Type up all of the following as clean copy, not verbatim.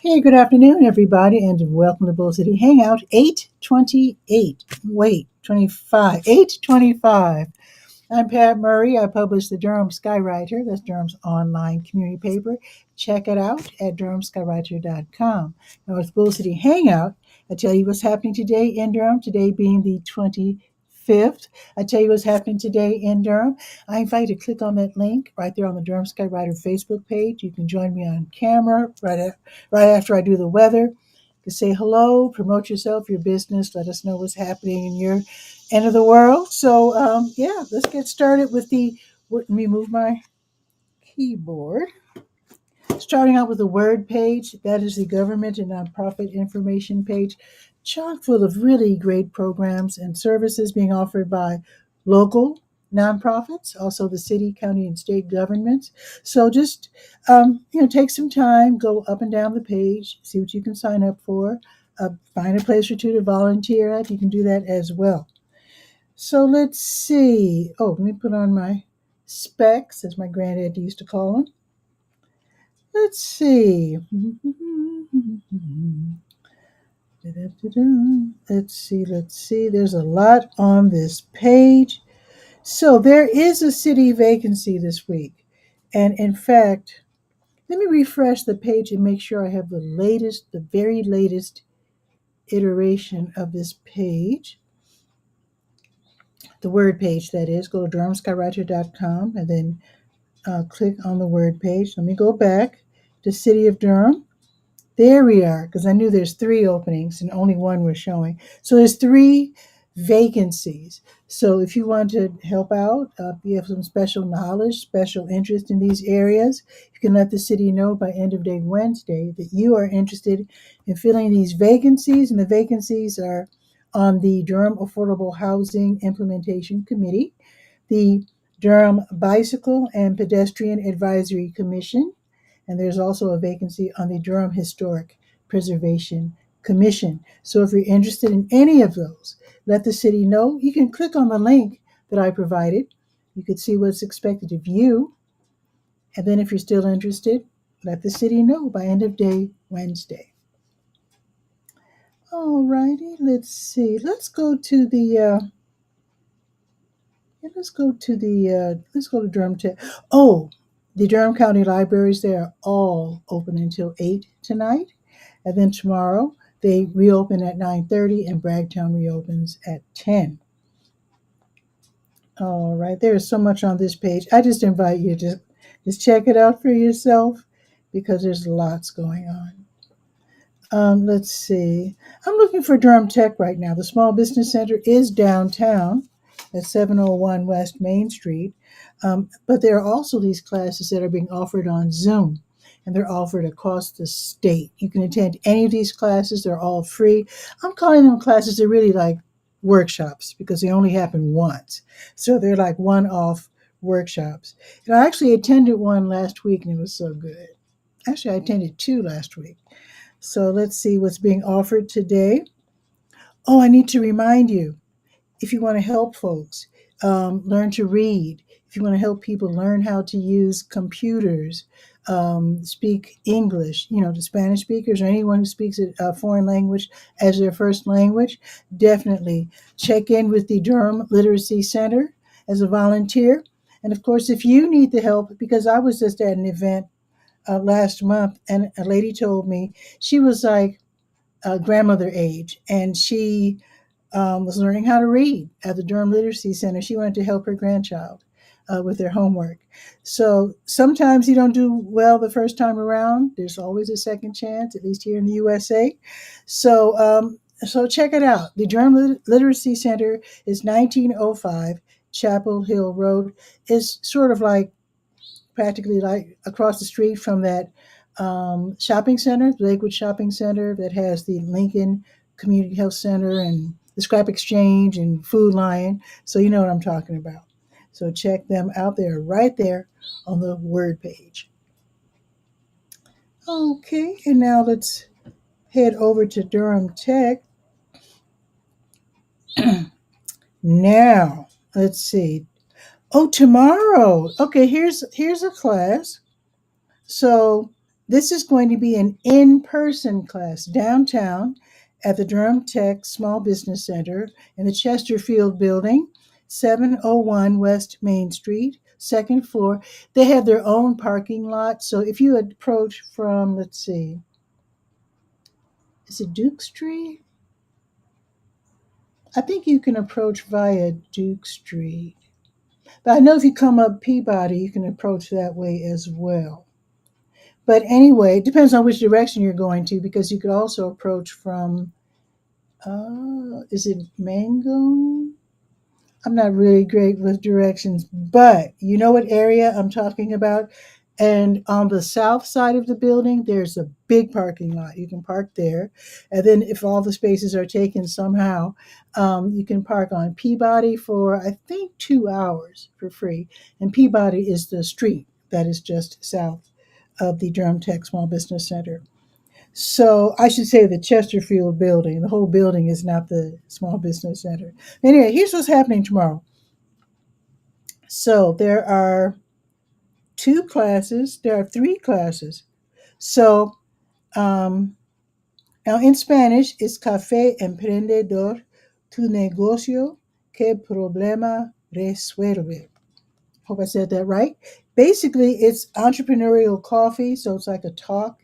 Hey, good afternoon, everybody, and welcome to Bull City Hangout 828. Wait, 25. 825. I'm Pat Murray. I publish the Durham Skywriter. That's Durham's online community paper. Check it out at durhamskywriter.com. Now, with Bull City Hangout, I tell you what's happening today in Durham, today being the 25th. I tell you what's happening today in Durham. I invite you to click on that link right there on the Durham Skywriter Facebook page. You can join me on camera right after I do the weather. To say hello, promote yourself, your business, let us know what's happening in your end of the world. So, yeah, let's get started with let me move my keyboard. Starting out with the word page, that is the government and nonprofit information page, chock full of really great programs and services being offered by local nonprofits, also the city, county, and state governments. So just take some time, go up and down the page, see what you can sign up for, find a place or two to volunteer at. You can do that as well. So let's see. Oh, let me put on my specs, as my granddad used to call them. Let's see. Let's see. There's a lot on this page. So there is a city vacancy this week. And in fact, let me refresh the page and make sure I have the very latest iteration of this page. The word page, that is. Go to durhamskywriter.com and then click on the word page. Let me go back to City of Durham. There we are, because I knew there's 3 openings and only one was showing. So there's 3 vacancies. So if you want to help out, if you have some special knowledge, special interest in these areas, you can let the city know by end of day Wednesday that you are interested in filling these vacancies. And the vacancies are on the Durham Affordable Housing Implementation Committee, the Durham Bicycle and Pedestrian Advisory Commission, and there's also a vacancy on the Durham Historic Preservation Commission. So if you're interested in any of those, let the city know. You can click on the link that I provided. You could see what's expected of you. And then if you're still interested, let the city know by end of day Wednesday. All righty, let's see. Let's go to Durham Tech. Oh, the Durham County Libraries, they are all open until 8 tonight. And then tomorrow they reopen at 9:30 and Bragtown reopens at 10. All right, there is so much on this page. I just invite you to just check it out for yourself because there's lots going on. Let's see. I'm looking for Durham Tech right now. The Small Business Center is downtown at 701 West Main Street. But there are also these classes that are being offered on Zoom, and they're offered across the state. You can attend any of these classes. They're all free. I'm calling them classes. They're really like workshops because they only happen once. So they're like one-off workshops. And I actually attended one last week, and it was so good. Actually, I attended 2 last week. So let's see what's being offered today. Oh, I need to remind you, if you want to help folks learn to read, if you want to help people learn how to use computers, speak English, the Spanish speakers or anyone who speaks a foreign language as their first language, definitely check in with the Durham Literacy Center as a volunteer. And of course, if you need the help, because I was just at an event last month and a lady told me she was like grandmother age and she was learning how to read at the Durham Literacy Center. She wanted to help her grandchild with their homework. So sometimes you don't do well the first time around. There's always a second chance, at least here in the USA. So check it out. The Durham Literacy Center is 1905 Chapel Hill Road. It's sort of like practically like across the street from that shopping center, the Lakewood Shopping Center that has the Lincoln Community Health Center and the Scrap Exchange and Food Lion. So you know what I'm talking about. So check them out. They're right there on the word page. Okay, and now let's head over to Durham Tech. Now, let's see. Oh, tomorrow. Okay, here's a class. So This is going to be an in-person class downtown at the Durham Tech Small Business Center in the Chesterfield Building, 701 West Main Street, second floor. They have their own parking lot. So if you approach from, let's see, is it Duke Street? I think you can approach via Duke Street. But I know if you come up Peabody, you can approach that way as well. But anyway, it depends on which direction you're going to because you could also approach from, is it Mango? I'm not really great with directions, but you know what area I'm talking about? And on the south side of the building, there's a big parking lot. You can park there. And then, if all the spaces are taken somehow, you can park on Peabody for, I think, 2 hours for free. And Peabody is the street that is just south of the Durham Tech Small Business Center. So I should say the Chesterfield building. The whole building is not the Small Business Center. Anyway, here's what's happening tomorrow. So there are two classes. There are three classes. So um, now in Spanish, it's Café Emprendedor, tu negocio, que problema resuelve. Hope I said that right. Basically, it's entrepreneurial coffee. So it's like a talk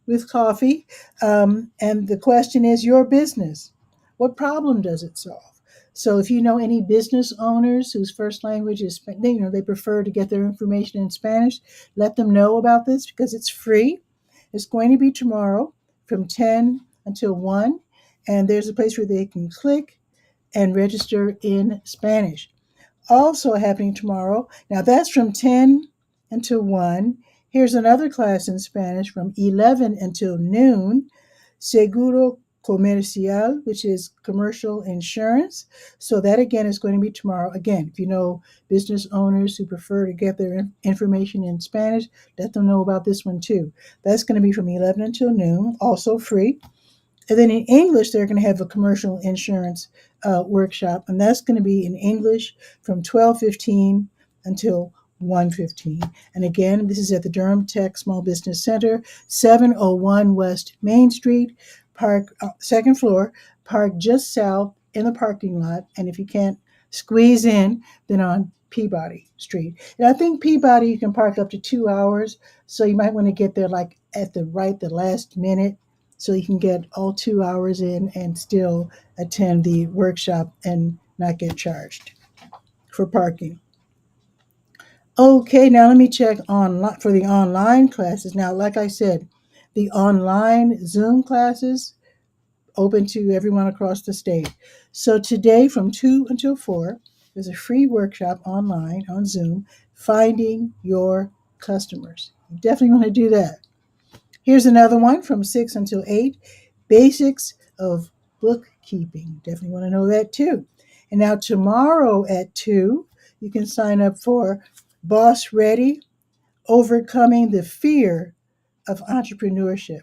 with coffee. And the question is your business. What problem does it solve? So if you know any business owners whose first language is, they prefer to get their information in Spanish, let them know about this because it's free. It's going to be tomorrow from 10 until 1. And there's a place where they can click and register in Spanish. Also happening tomorrow. Now that's from 10 until 1. Here's another class in Spanish from 11 until noon. Seguro Comercial, which is commercial insurance. So that again is going to be tomorrow. Again, if you know business owners who prefer to get their information in Spanish, let them know about this one too. That's going to be from 11 until noon, also free. And then in English, they're going to have a commercial insurance workshop, and that's going to be in English from 12:15 until 1:15. And again, this is at the Durham Tech Small Business Center, 701 West Main Street, park second floor, park just south in the parking lot. And if you can't squeeze in, then on Peabody Street. And I think Peabody you can park up to 2 hours, so you might want to get there like at the last minute so you can get all 2 hours in and still attend the workshop and not get charged for parking. Okay, now let me check on for the online classes. Now, like I said, the online Zoom classes open to everyone across the state. So today from 2 until 4, there's a free workshop online on Zoom, finding your customers. You definitely want to do that. Here's another one from 6 until 8, basics of bookkeeping. Definitely want to know that too. And now tomorrow at 2, you can sign up for Boss Ready, Overcoming the Fear of Entrepreneurship.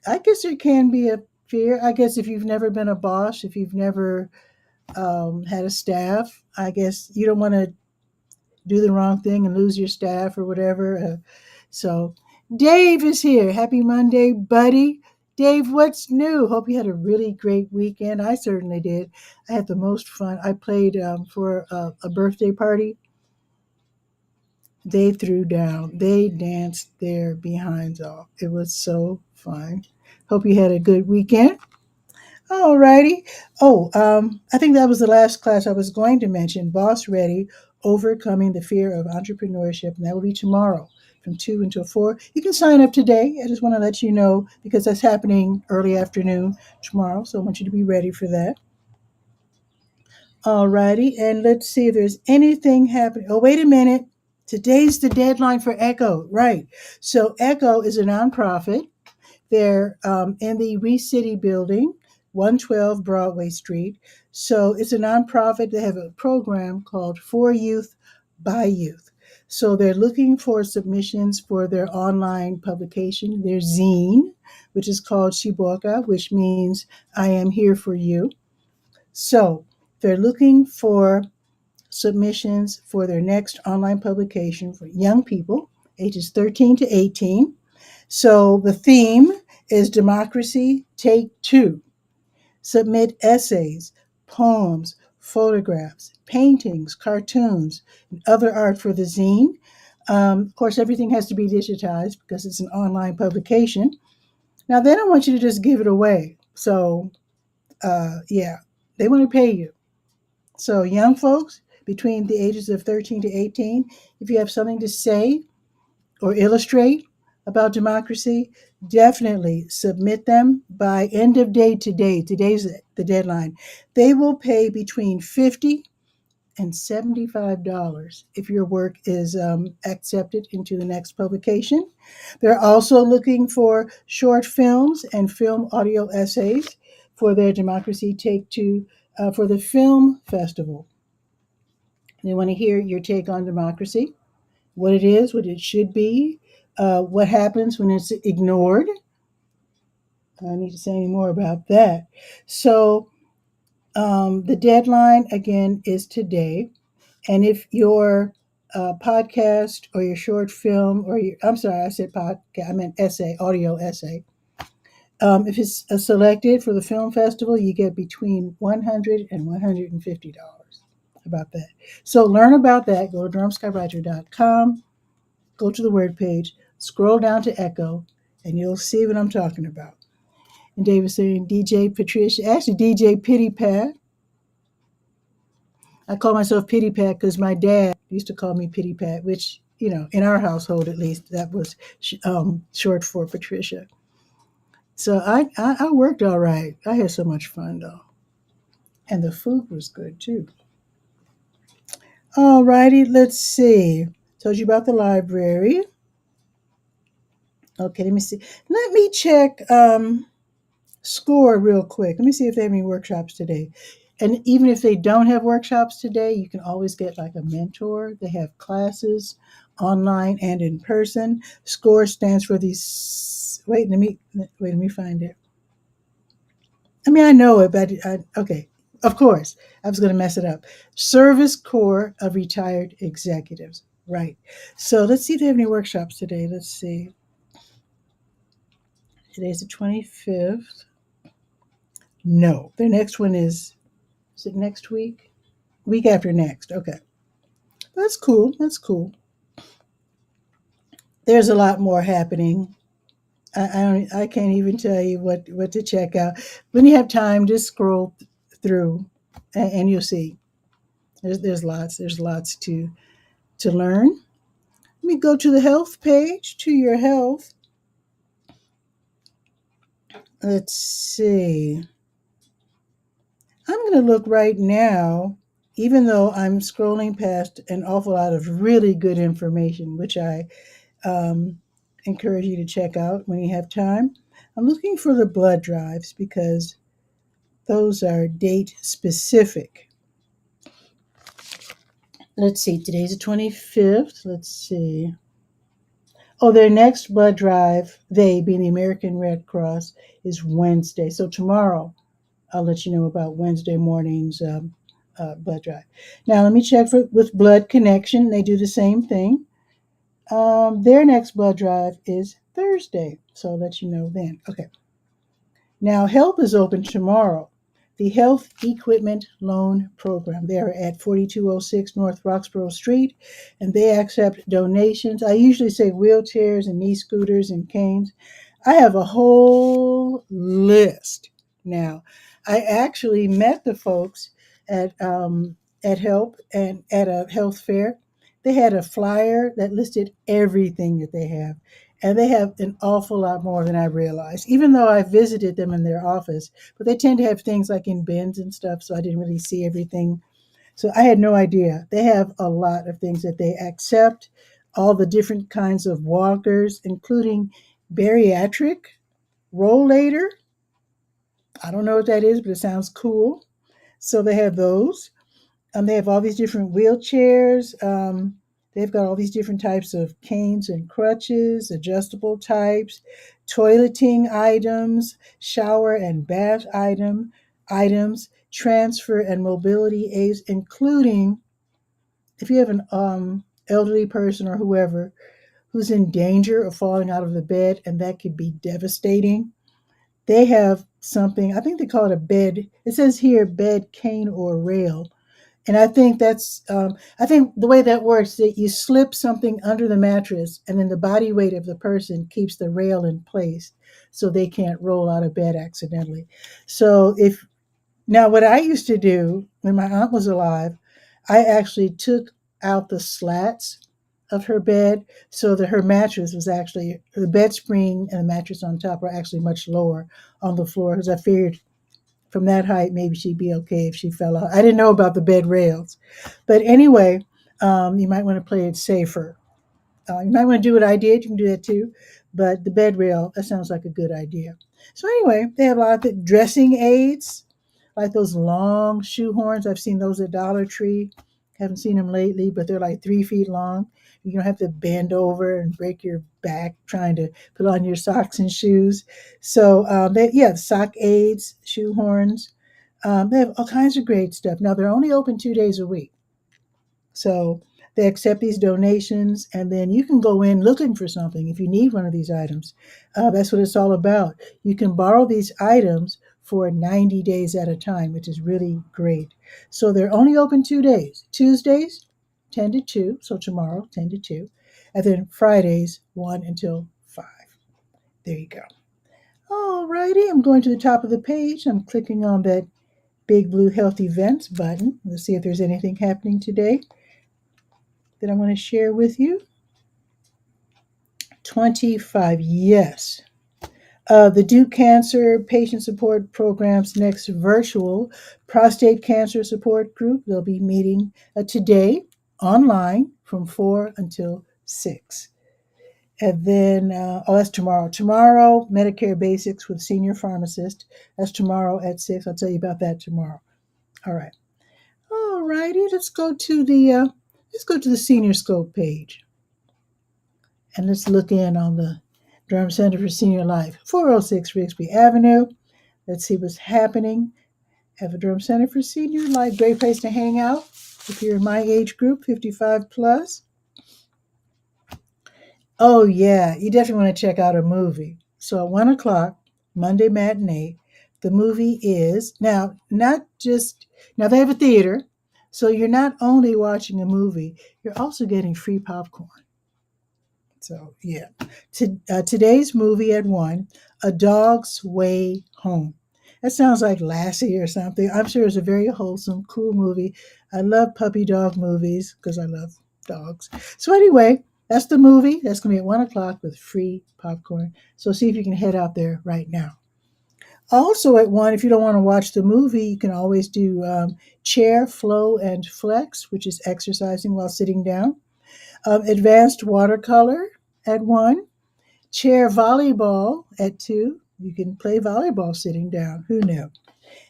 I guess there can be a fear. I guess if you've never been a boss, if you've never had a staff, I guess you don't want to do the wrong thing and lose your staff or whatever. So Dave is here. Happy Monday, buddy. Dave, what's new? Hope you had a really great weekend. I certainly did. I had the most fun. I played for a birthday party. They threw down. They danced their behinds off. It was so fun. Hope you had a good weekend. All righty. Oh, I think that was the last class I was going to mention. Boss Ready, Overcoming the Fear of Entrepreneurship. And that will be tomorrow from 2 until 4. You can sign up today. I just want to let you know because that's happening early afternoon tomorrow. So I want you to be ready for that. All righty. And let's see if there's anything happening. Oh, wait a minute. Today's the deadline for Echo. Right. So Echo is a nonprofit. They're in the Reese City building, 112 Broadway Street. So it's a nonprofit. They have a program called For Youth by Youth. So they're looking for submissions for their online publication, their zine, which is called Shiboka, which means I am here for you. So they're looking for submissions for their next online publication for young people, ages 13 to 18. So the theme is Democracy Take Two. Submit essays, poems, photographs, paintings, cartoons, and other art for the zine. Of course, everything has to be digitized because it's an online publication. Now, they don't want you to just give it away. So, yeah, they want to pay you. So, young folks between the ages of 13 to 18, if you have something to say or illustrate about democracy, definitely submit them by end of day today. Today's the deadline. They will pay between 50 and $75 if your work is accepted into the next publication. They're also looking for short films and film audio essays for their Democracy Take Two for the film festival. They want to hear your take on democracy, what it is, what it should be, what happens when it's ignored. I don't need to say any more about that. So the deadline again is today. And if your podcast or your short film or your, I'm sorry, I said podcast, I meant essay, audio essay. If it's selected for the film festival, you get between $100 and $150 about that. So learn about that. Go to durhamskywriter.com, go to the word page, scroll down to Echo, and you'll see what I'm talking about. And Dave was saying DJ Patricia, actually DJ Pity Pat. I call myself Pity Pat because my dad used to call me Pity Pat, which, in our household at least, that was short for Patricia. So I worked all right. I had so much fun though. And the food was good too. All righty, let's see. Told you about the library. Okay, let me see. Let me check SCORE real quick. Let me see if they have any workshops today. And even if they don't have workshops today, you can always get like a mentor. They have classes online and in person. SCORE stands for these. Let me find it. I mean, I know it, but okay. Of course, I was going to mess it up. Service Corps of Retired Executives. Right. So let's see if they have any workshops today. Let's see. Today's the 25th. No, their next one is it next week? Week after next. Okay. That's cool. That's cool. There's a lot more happening. I can't even tell you what to check out. When you have time, just scroll through and you'll see. There's lots to learn. Let me go to the health page, to your health. Let's see. I'm going to look right now, even though I'm scrolling past an awful lot of really good information, which I um, encourage you to check out when you have time. I'm looking for the blood drives because those are date specific. Let's see, today's the 25th. Let's see. Oh, their next blood drive, they being the American Red Cross, is Wednesday. So tomorrow, I'll let you know about Wednesday morning's blood drive. Now, let me check with Blood Connection. They do the same thing. Their next blood drive is Thursday. So I'll let you know then. Okay. Now, help is open tomorrow. The Health Equipment Loan Program. They are at 4206 North Roxborough Street, and they accept donations. I usually say wheelchairs and knee scooters and canes. I have a whole list now. I actually met the folks at Help and at a health fair. They had a flyer that listed everything that they have. And they have an awful lot more than I realized, even though I visited them in their office. But they tend to have things like in bins and stuff, so I didn't really see everything. So I had no idea. They have a lot of things that they accept, all the different kinds of walkers, including bariatric, rollator. I don't know what that is, but it sounds cool. So they have those. They have all these different wheelchairs. They've got all these different types of canes and crutches, adjustable types, toileting items, shower and bath items, transfer and mobility aids, including if you have an elderly person or whoever who's in danger of falling out of the bed, and that could be devastating. They have something, I think they call it a bed. It says here bed, cane, or rail. And I think I think the way that works, that you slip something under the mattress, and then the body weight of the person keeps the rail in place so they can't roll out of bed accidentally. So if now, what I used to do when my aunt was alive, I actually took out the slats of her bed so that her mattress was actually, the bed spring and the mattress on top were actually much lower on the floor, because I figured from that height maybe she'd be okay if she fell out. I didn't know about the bed rails. But anyway, you might want to play it safer. You might want to do what I did. You can do that too. But the bed rail, that sounds like a good idea. So anyway, they have a lot of dressing aids, like those long shoehorns. I've seen those at Dollar Tree. Haven't seen them lately, but they're like 3 feet long. You don't have to bend over and break your back trying to put on your socks and shoes. So yeah, sock aids, shoehorns. They have all kinds of great stuff. Now they're only open 2 days a week. So they accept these donations, and then you can go in looking for something if you need one of these items. That's what it's all about. You can borrow these items for 90 days at a time, which is really great. So they're only open 2 days: Tuesdays, 10 to 2, so tomorrow, 10 to 2, and then Fridays, 1 until 5. There you go. All righty, I'm going to the top of the page. I'm clicking on that big blue health events button. Let's see if there's anything happening today that I want to share with you. 25, yes. The Duke Cancer Patient Support Program's next virtual prostate cancer support group, they'll be meeting today online from 4 until 6. And then, that's tomorrow. Tomorrow, Medicare Basics with Senior Pharmacist. That's tomorrow at 6. I'll tell you about that tomorrow. All right. All righty. Let's go to the Senior Scope page. And let's look in on the Durham Center for Senior Life, 406 Rigsby Avenue. Let's see what's happening at the Durham Center for Senior Life. Great place to hang out if you're in my age group, 55 plus. Oh, yeah, you definitely want to check out a movie. So at 1 o'clock, Monday matinee, the movie is now not just, now they have a theater, so you're not only watching a movie, you're also getting free popcorn. So, yeah. Today's movie at 1, A Dog's Way Home. That sounds like Lassie or something. I'm sure it's a very wholesome, cool movie. I love puppy dog movies because I love dogs. So, anyway, that's the movie. That's going to be at 1 o'clock with free popcorn. So, see if you can head out there right now. Also, at 1, if you don't want to watch the movie, you can always do chair, flow, and flex, which is exercising while sitting down. Advanced watercolor at 1, chair volleyball at 2. You can play volleyball sitting down. Who knew?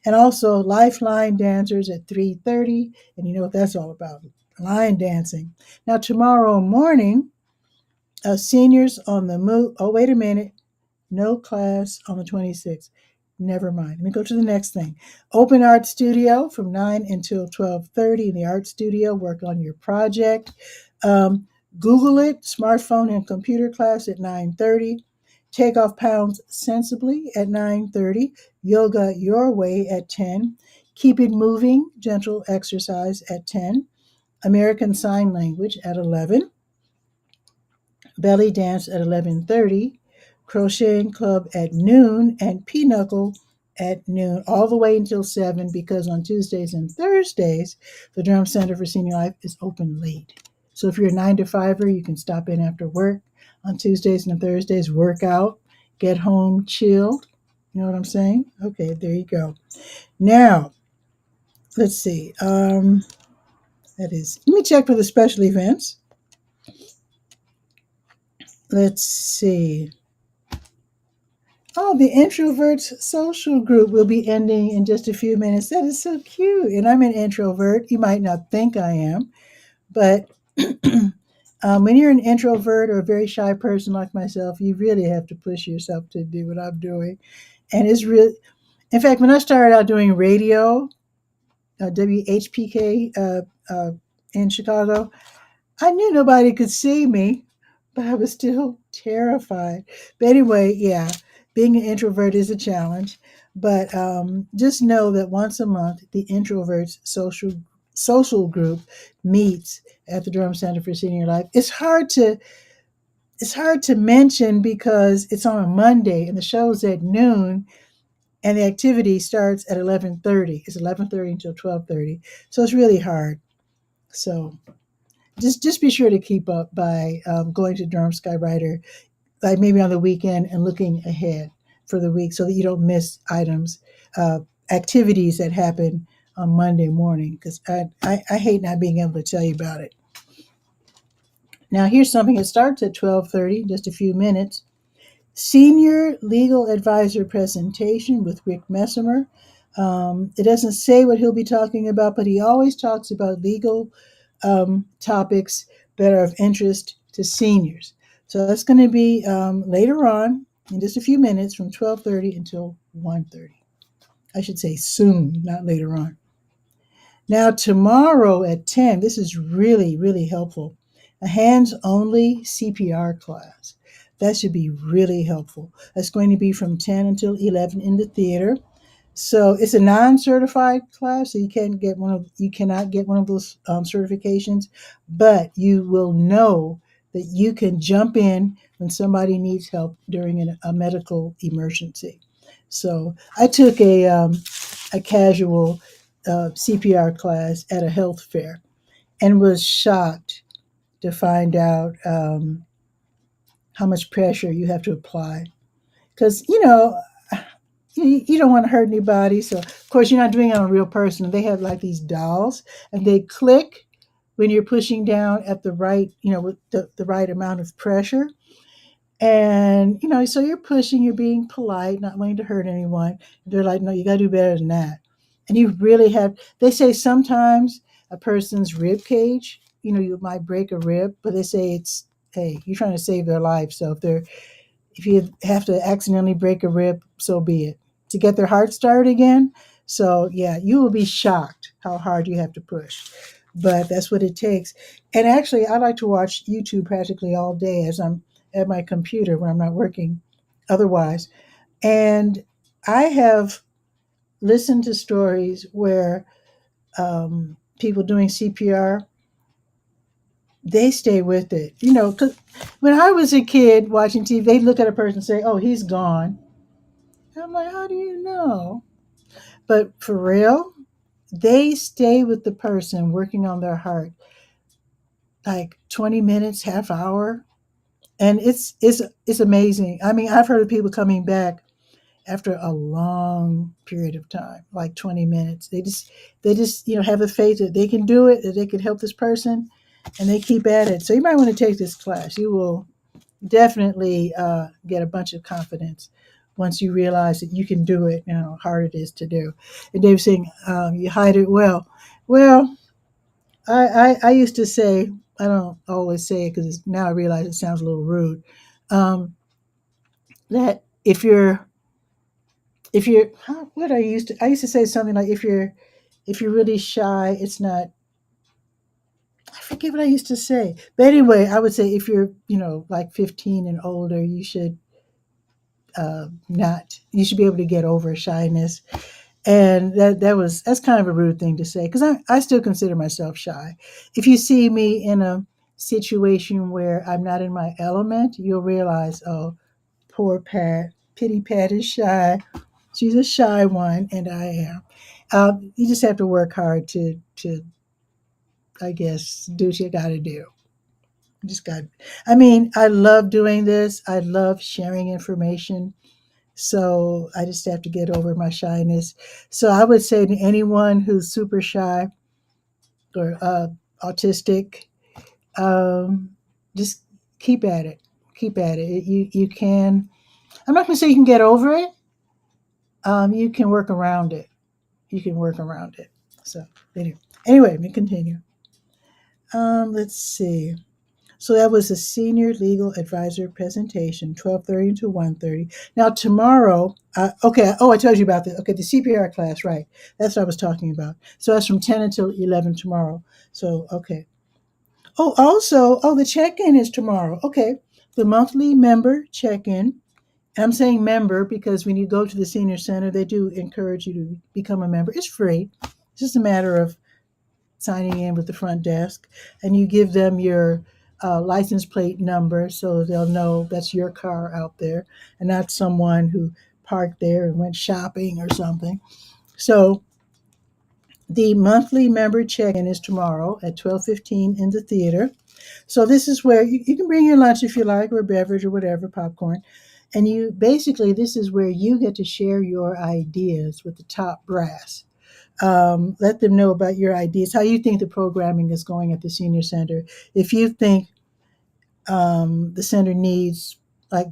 And also lifeline dancers at 3:30, and you know what that's all about, line dancing. Now tomorrow morning, seniors on the move. Oh, wait a minute. No class on the 26th. Never mind. Let me go to the next thing. Open Art Studio from 9 until 12:30 in the Art Studio. Work on your project. Google it, smartphone and computer class at 9:30. Take off pounds sensibly at 9:30. Yoga your way at 10. Keep it moving, gentle exercise at 10. American Sign Language at 11. Belly dance at 11:30. Crocheting club at noon, and pinochle at noon, all the way until 7, because on Tuesdays and Thursdays, the Durham Center for Senior Life is open late. So if you're a 9 to 5er, you can stop in after work. On Tuesdays and Thursdays, work out, get home chilled. You know what I'm saying? Okay, there you go. Now, let's see. Let me check for the special events. Let's see. Oh, the Introverts Social Group will be ending in just a few minutes. That is so cute. And I'm an introvert. You might not think I am, but when you're an introvert or a very shy person like myself, you really have to push yourself to do what I'm doing. And it's really, in fact, when I started out doing radio, WHPK in Chicago, I knew nobody could see me, but I was still terrified. But anyway, yeah, being an introvert is a challenge. But just know that once a month, the introverts social group meets at the Durham Center for Senior Life. It's hard to mention because it's on a Monday and the show's at noon and the activity starts at 11:30. It's 11:30 until 12:30, so it's really hard. So just be sure to keep up by going to Durham Skywriter, like maybe on the weekend and looking ahead for the week so that you don't miss items, uh, activities that happen on Monday morning. Because I hate not being able to tell you about it. Now here's something that starts at 12:30, just a few minutes. Senior legal advisor presentation with Rick Messimer. It doesn't say what he'll be talking about, but he always talks about legal topics that are of interest to seniors. So that's going to be later on in just a few minutes from 12:30 until 1:30. I should say soon, not later on. Now, tomorrow at 10, this is really, really helpful. A hands only CPR class. That should be really helpful. That's going to be from 10 until 11 in the theater. So it's a non-certified class, so you cannot get one of those certifications, but you will know that you can jump in when somebody needs help during a medical emergency. So I took a casual CPR class at a health fair and was shocked to find out how much pressure you have to apply. Because, you don't want to hurt anybody. So, of course, you're not doing it on a real person. They have like these dolls and they click when you're pushing down at the right, with the right amount of pressure. And, so you're pushing, you're being polite, not wanting to hurt anyone. They're like, no, you got to do better than that. And you really have, they say sometimes a person's rib cage, you might break a rib, but they say hey, you're trying to save their life. So if you have to accidentally break a rib, so be it. To get their heart started again. So yeah, you will be shocked how hard you have to push. But that's what it takes. And actually, I like to watch YouTube practically all day as I'm at my computer when I'm not working otherwise. And I have listened to stories where people doing CPR, they stay with it. 'Cause when I was a kid watching TV, they'd look at a person and say, oh, he's gone. And I'm like, how do you know? But for real, they stay with the person working on their heart like 20 minutes, half hour. And it's amazing. I mean, I've heard of people coming back after a long period of time, like 20 minutes. They just have the faith that they can do it, that they can help this person, and they keep at it. So you might want to take this class. You will definitely get a bunch of confidence once you realize that you can do it and how hard it is to do. And Dave's saying, you hide it well. Well, I used to say, I don't always say it because now I realize it sounds a little rude, that if you're what I used to say something like if you're really shy, it's not, I forget what I used to say. But anyway, I would say if you're, like 15 and older, you should not, you should be able to get over shyness. And that's kind of a rude thing to say because I still consider myself shy. If you see me in a situation where I'm not in my element, you'll realize, oh, poor Pat, pity Pat is shy. She's a shy one, and I am. You just have to work hard to I guess do what you got to do. Just got. I mean, I love doing this. I love sharing information. So I just have to get over my shyness. So I would say to anyone who's super shy or autistic, um, just keep at it. Keep at it. You can. I'm not going to say you can get over it. You can work around it. You can work around it. So anyway, let me continue. Let's see. So that was a senior legal advisor presentation, 12:30 to 1:30. Now tomorrow, okay. Oh, I told you about this. Okay, the CPR class, right? That's what I was talking about. So that's from 10 until 11 tomorrow. So okay. Oh, also, the check-in is tomorrow. Okay. The monthly member check-in. I'm saying member because when you go to the senior center, they do encourage you to become a member. It's free. It's just a matter of signing in with the front desk, and you give them your license plate number so they'll know that's your car out there and not someone who parked there and went shopping or something. So the monthly member check-in is tomorrow at 12:15 in the theater. So this is where you can bring your lunch if you like, or a beverage or whatever, popcorn. And you basically, this is where you get to share your ideas with the top brass. Let them know about your ideas, how you think the programming is going at the senior center. If you think the center needs, like,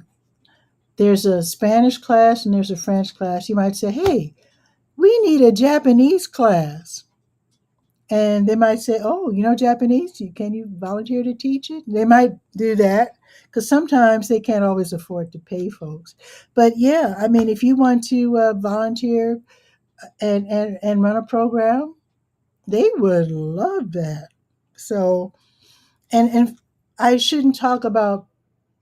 there's a Spanish class and there's a French class, you might say, hey, we need a Japanese class. And they might say, oh, you know Japanese? Can you volunteer to teach it? They might do that because sometimes they can't always afford to pay folks. But yeah, I mean, if you want to volunteer and run a program, they would love that. So, and I shouldn't talk about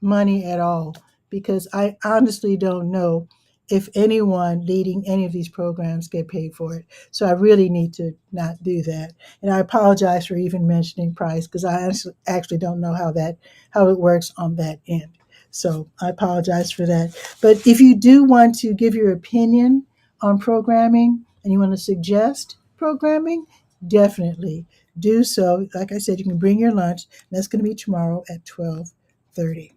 money at all because I honestly don't know if anyone leading any of these programs get paid for it. So I really need to not do that. And I apologize for even mentioning price because I actually don't know how it works on that end. So I apologize for that. But if you do want to give your opinion on programming and you want to suggest programming, definitely do so. Like I said, you can bring your lunch. That's going to be tomorrow at 12:30.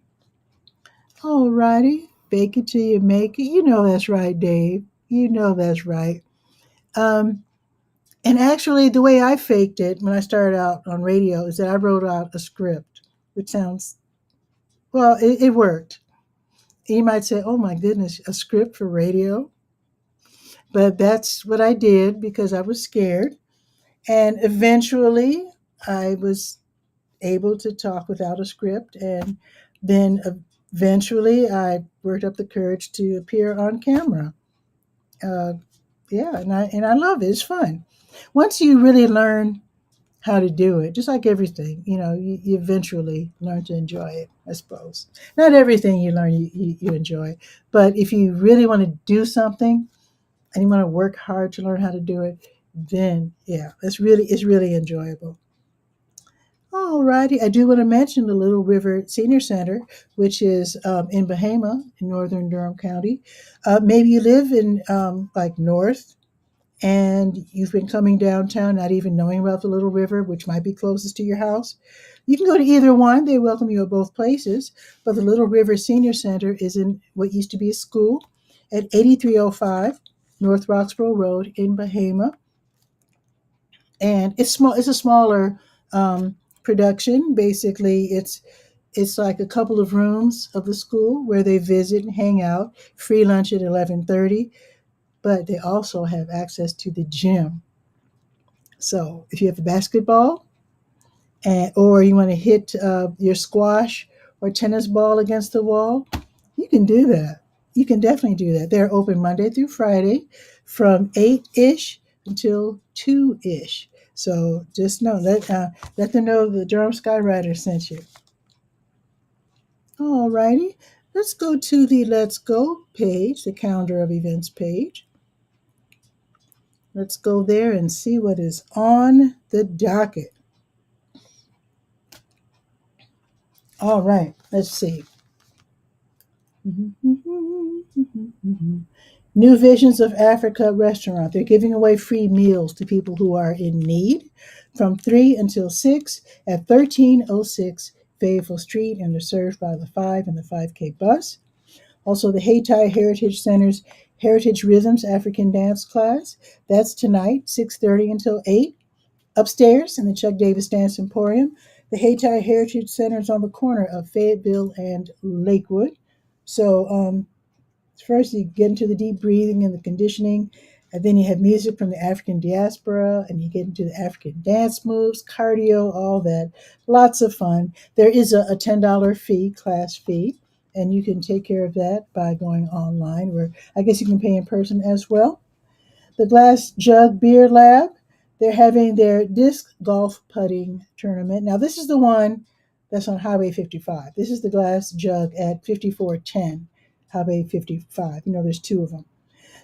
All righty. Bake it till you make it. You know that's right, Dave. You know that's right. Um, and actually, the way I faked it when I started out on radio is that I wrote out a script, which sounds, well, it worked. You might say, oh my goodness, a script for radio? But that's what I did because I was scared. And eventually, I was able to talk without a script. And then eventually, I worked up the courage to appear on camera. Uh, yeah, and I love it. It's fun. Once you really learn how to do it, just like everything, you eventually learn to enjoy it. I suppose not everything you learn you enjoy, but if you really want to do something and you want to work hard to learn how to do it, then yeah, it's really enjoyable. All righty. I do want to mention the Little River Senior Center, which is in Bahama in northern Durham County. Maybe you live in like north and you've been coming downtown not even knowing about the Little River, which might be closest to your house. You can go to either one. They welcome you at both places. But the Little River Senior Center is in what used to be a school at 8305 North Roxborough Road in Bahama, and it's small. It's a smaller production. Basically, it's like a couple of rooms of the school where they visit and hang out. Free lunch at 11:30, but they also have access to the gym. So if you have the basketball, or you want to hit your squash or tennis ball against the wall, you can do that. You can definitely do that. They're open Monday through Friday from 8-ish until 2-ish. So just know, let them know the Durham Skyrider sent you. All righty. Let's go to the Let's Go page, the calendar of events page. Let's go there and see what is on the docket. All right, let's see. New Visions of Africa restaurant. They're giving away free meals to people who are in need from 3 until 6 at 1306 Fayetteville Street, and they're served by the 5 and the 5K bus. Also, the Hayti Heritage Center's Heritage Rhythms African Dance class. That's tonight, 6:30 until 8. Upstairs in the Chuck Davis Dance Emporium, the Hayti Heritage Center is on the corner of Fayetteville and Lakewood. So first you get into the deep breathing and the conditioning, and then you have music from the African diaspora, and you get into the African dance moves, cardio, all that. Lots of fun. There is a $10 fee, class fee, and you can take care of that by going online, or I guess you can pay in person as well. The Glass Jug Beer Lab, they're having their disc golf putting tournament. Now, this is the one That's on Highway 55. This is the glass jug at 5410 Highway 55. There's two of them.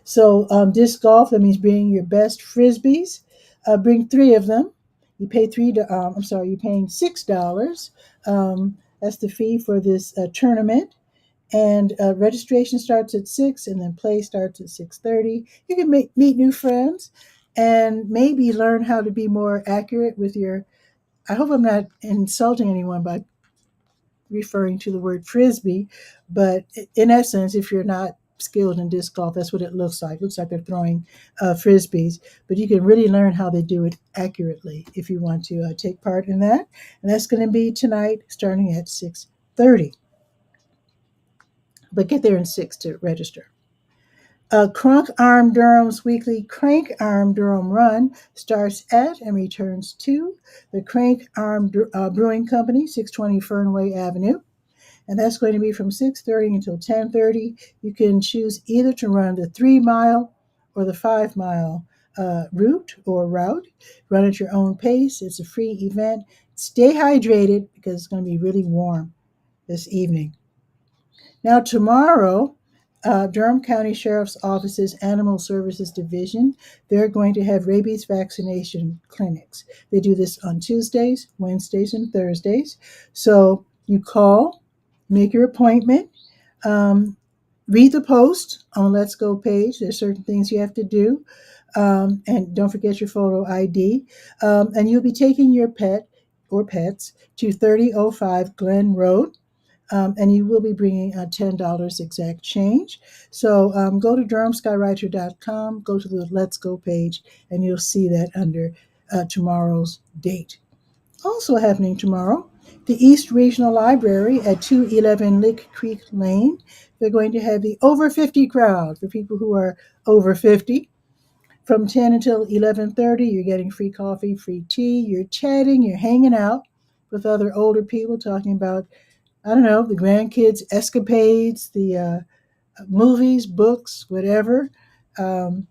So disc golf, that means bringing your best frisbees. Bring three of them. You pay you're paying $6. That's the fee for this tournament. And registration starts at 6, and then play starts at 6:30. You can meet new friends, and maybe learn how to be more accurate with your. I hope I'm not insulting anyone by referring to the word frisbee, but in essence, if you're not skilled in disc golf, that's what it looks like. It looks like they're throwing frisbees, but you can really learn how they do it accurately if you want to take part in that. And that's going to be tonight, starting at 6:30. But get there in 6 to register. Crunk Arm Durham's weekly Crank Arm Durham Run starts at and returns to the Crank Arm Brewing Company, 620 Fernway Avenue. And that's going to be from 6:30 until 10:30. You can choose either to run the 3 mile or the 5 mile route. Run at your own pace. It's a free event. Stay hydrated because it's going to be really warm this evening. Now, tomorrow, Durham County Sheriff's Office's Animal Services Division, they're going to have rabies vaccination clinics. They do this on Tuesdays, Wednesdays, and Thursdays. So you call, make your appointment, read the post on Let's Go page. There's certain things you have to do. And don't forget your photo ID. And you'll be taking your pet or pets to 3005 Glen Road. And you will be bringing $10 exact change. So go to DurhamSkywriter.com, go to the Let's Go page, and you'll see that under tomorrow's date. Also happening tomorrow, the East Regional Library at 211 Lick Creek Lane. They're going to have the over 50 crowd for people who are over 50. From 10 until 11:30, you're getting free coffee, free tea, you're chatting, you're hanging out with other older people talking about, I don't know, the grandkids' escapades, the movies, books, whatever. The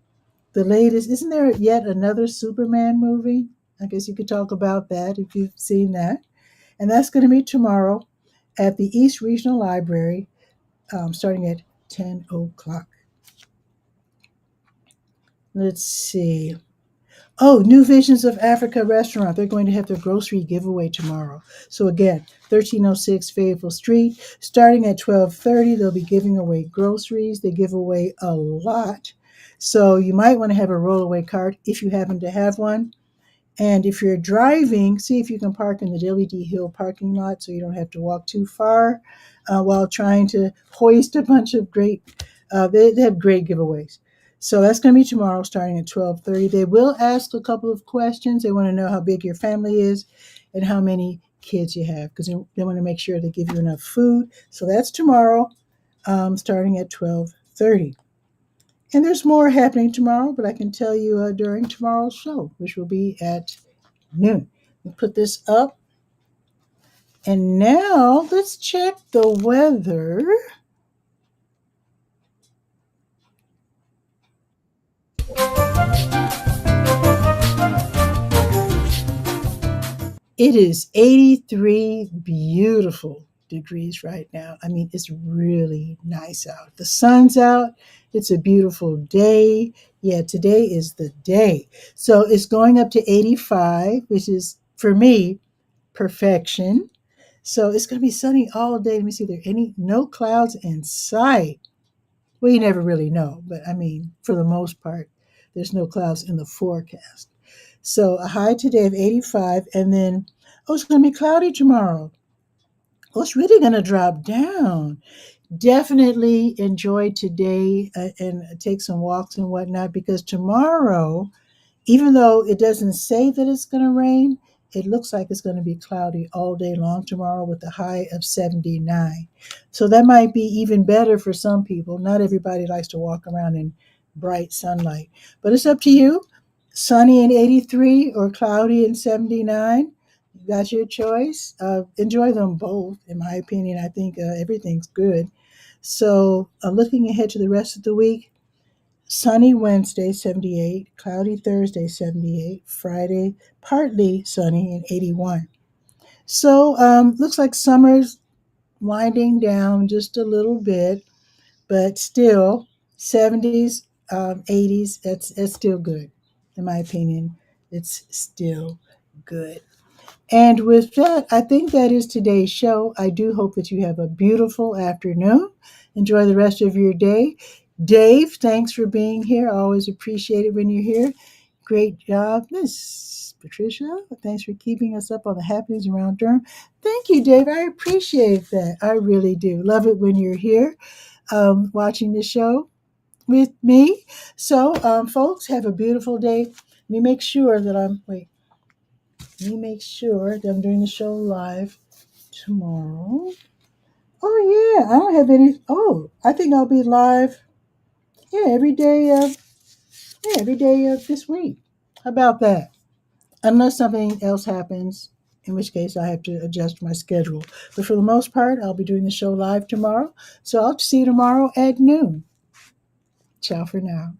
latest, isn't there yet another Superman movie? I guess you could talk about that if you've seen that. And that's going to be tomorrow at the East Regional Library, starting at 10 o'clock. Let's see. Oh, New Visions of Africa restaurant. They're going to have their grocery giveaway tomorrow. So again, 1306 Fayetteville Street. Starting at 12:30, they'll be giving away groceries. They give away a lot. So you might want to have a rollaway cart if you happen to have one. And if you're driving, see if you can park in the W.D. Hill parking lot so you don't have to walk too far while trying to hoist a bunch of they have great giveaways. So that's going to be tomorrow starting at 12:30. They will ask a couple of questions. They want to know how big your family is and how many kids you have because they want to make sure they give you enough food. So that's tomorrow starting at 12:30. And there's more happening tomorrow, but I can tell you during tomorrow's show, which will be at noon. We'll put this up. And now let's check the weather. It is 83 beautiful degrees right now. I mean, it's really nice out. The sun's out. It's a beautiful day. Yeah, today is the day. So it's going up to 85, which is, for me, perfection. So it's going to be sunny all day. Let me see, there are no clouds in sight. Well, you never really know, but I mean, for the most part, there's no clouds in the forecast. So a high today of 85, and then, oh, it's going to be cloudy tomorrow. Oh, it's really going to drop down. Definitely enjoy today and take some walks and whatnot because tomorrow, even though it doesn't say that it's going to rain, it looks like it's going to be cloudy all day long tomorrow with a high of 79. So that might be even better for some people. Not everybody likes to walk around in bright sunlight, but it's up to you. Sunny and 83 or cloudy and 79. That's your choice. Enjoy them both, in my opinion. I think everything's good. So looking ahead to the rest of the week, sunny Wednesday, 78, cloudy Thursday, 78, Friday, partly sunny and 81. So looks like summer's winding down just a little bit, but still 70s, 80s. That's still good, in my opinion. It's still good. And with that, I think that is today's show. I do hope that you have a beautiful afternoon. Enjoy the rest of your day. Dave, thanks for being here. I always appreciate it when you're here. Great job, Miss Patricia. Thanks for keeping us up on the happenings around Durham. Thank you, Dave. I appreciate that. I really do. Love it when you're here watching the show with me. So, folks, have a beautiful day. Let me make sure that I'm doing the show live tomorrow. Oh yeah, I don't have any. Oh, I think I'll be live. Yeah, every day. Every day of this week. How about that? Unless something else happens, in which case I have to adjust my schedule. But for the most part, I'll be doing the show live tomorrow. So I'll see you tomorrow at noon. Ciao for now.